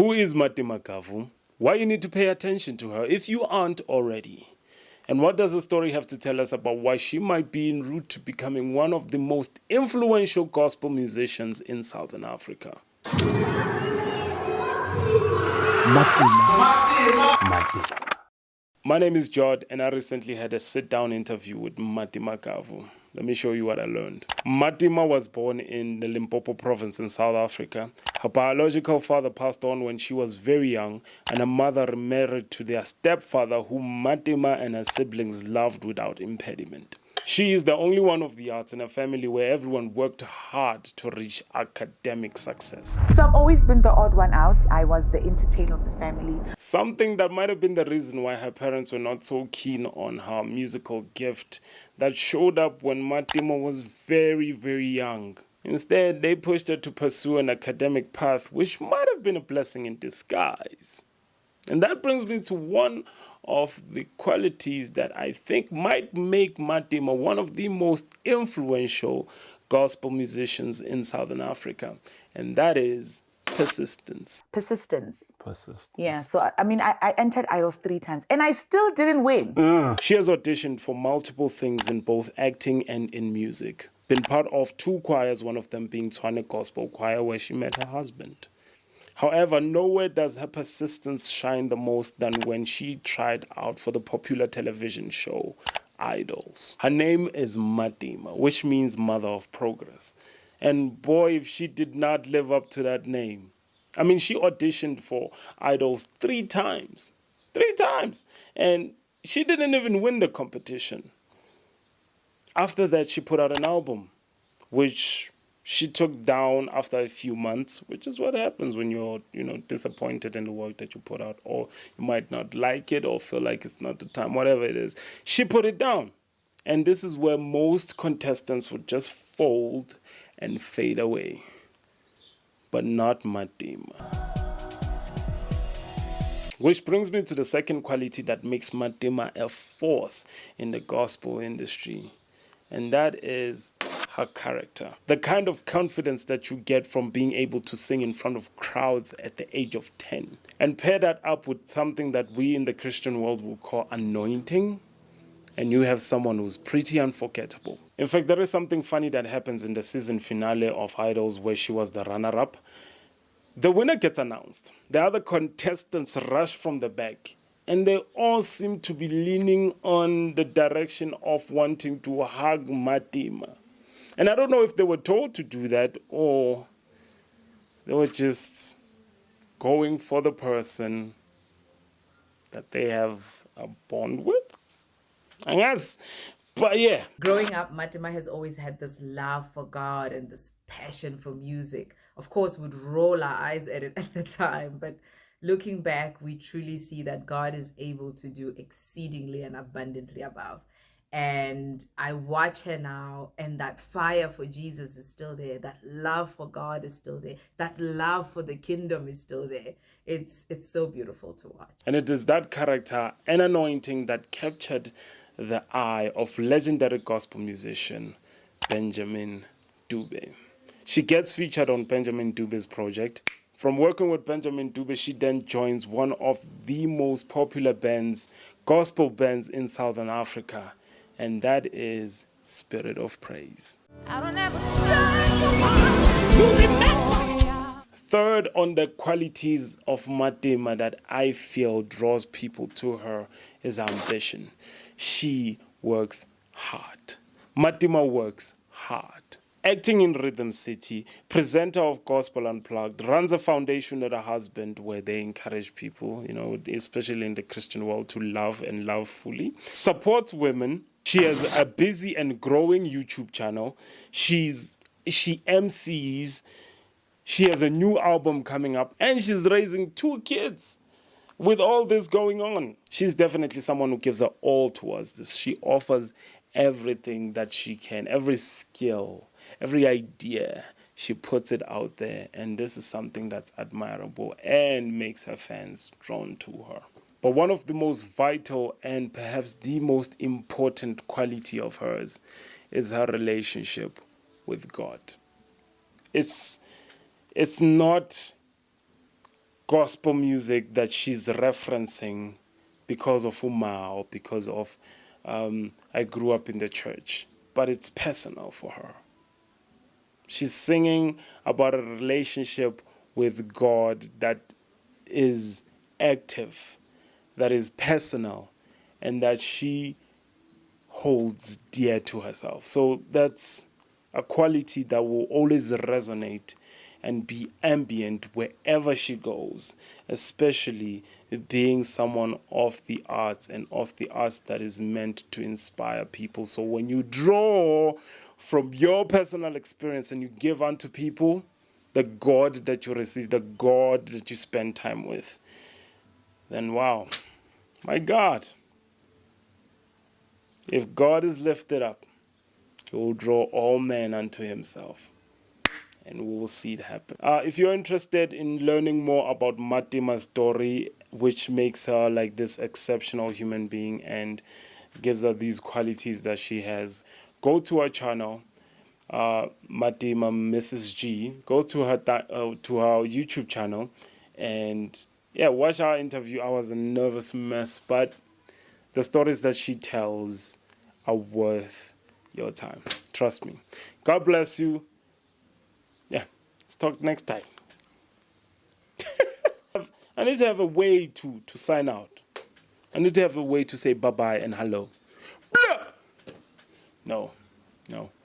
Who is Mmatema Gavu? Why you need to pay attention to her if you aren't already? And what does the story have to tell us about why she might be en route to becoming one of the most influential gospel musicians in Southern Africa? Mmatema. My name is Jod, and I recently had a sit-down interview with Mmatema Gavu. Let me show you what I learned. Mmatema was born in the Limpopo province in South Africa. Her biological father passed on when she was very young, and her mother remarried to their stepfather, whom Mmatema and her siblings loved without impediment. She is the only one of the arts in a family where everyone worked hard to reach academic success. So I've always been the odd one out. I was the entertainer of the family. Something that might have been the reason why her parents were not so keen on her musical gift that showed up when Mmatema was very, very young. Instead, they pushed her to pursue an academic path, which might have been a blessing in disguise. And that brings me to one of the qualities that I think might make Mmatema one of the most influential gospel musicians in Southern Africa, and that is persistence. Persistence. Yeah, so I entered Idols 3 times and I still didn't win. She has auditioned for multiple things in both acting and in music. Been part of 2 choirs, one of them being Tshwane Gospel Choir, where she met her husband. However, nowhere does her persistence shine the most than when she tried out for the popular television show Idols. Her name is Mmatema, which means mother of progress. And boy, if she did not live up to that name. I mean, she auditioned for Idols 3 times. 3 times! And she didn't even win the competition. After that, she put out an album, which she took down after a few months, which is what happens when you're, disappointed in the work that you put out, or you might not like it or feel like it's not the time, whatever it is. She put it down. And this is where most contestants would just fold and fade away. But not Mmatema. Which brings me to the second quality that makes Mmatema a force in the gospel industry. And that is her character. The kind of confidence that you get from being able to sing in front of crowds at the age of 10. And pair that up with something that we in the Christian world will call anointing, and you have someone who's pretty unforgettable. In fact, there is something funny that happens in the season finale of Idols where she was the runner-up. The winner gets announced. The other contestants rush from the back, and they all seem to be leaning on the direction of wanting to hug Mmatema. And I don't know if they were told to do that or they were just going for the person that they have a bond with, I guess. But yeah. Growing up, Mmatema has always had this love for God and this passion for music. Of course, we'd roll our eyes at it at the time, but looking back, we truly see that God is able to do exceedingly and abundantly above. And I watch her now, and that fire for Jesus is still there. That love for God is still there. That love for the kingdom is still there. It's so beautiful to watch. And it is that character and anointing that captured the eye of legendary gospel musician Benjamin Dube. She gets featured on Benjamin Dube's project. From working with Benjamin Dube, she then joins one of the most popular bands, gospel bands in Southern Africa, and that is Spirit of Praise. Third on the qualities of Mmatema that I feel draws people to her is ambition. She works hard. Mmatema works hard. Acting in Rhythm City, presenter of Gospel Unplugged, runs a foundation with her husband where they encourage people, especially in the Christian world, to love and love fully. Supports women. She has a busy and growing YouTube channel. She MCs. She has a new album coming up, and she's raising 2 kids. With all this going on, she's definitely someone who gives her all towards this. She offers everything that she can, every skill, every idea. She puts it out there, and this is something that's admirable and makes her fans drawn to her. But one of the most vital and perhaps the most important quality of hers is her relationship with God. It's not gospel music that she's referencing because of Uma or because of I grew up in the church. But it's personal for her. She's singing about a relationship with God that is active, that is personal, and that she holds dear to herself. So that's a quality that will always resonate and be ambient wherever she goes, especially being someone of the arts and of the arts that is meant to inspire people. So when you draw from your personal experience and you give unto people the God that you receive, the God that you spend time with, then wow, my God, if God is lifted up, he will draw all men unto himself. And we will see it happen. If you're interested in learning more about Mmatema's story, which makes her like this exceptional human being and gives her these qualities that she has, go to her channel, Mmatema Mrs. G. Go to her YouTube channel, and yeah, watch our interview. I was a nervous mess, but the stories that she tells are worth your time. Trust me. God bless you. Yeah, let's talk next time. I need to have a way to sign out. I need to have a way to say bye-bye and hello. No, no.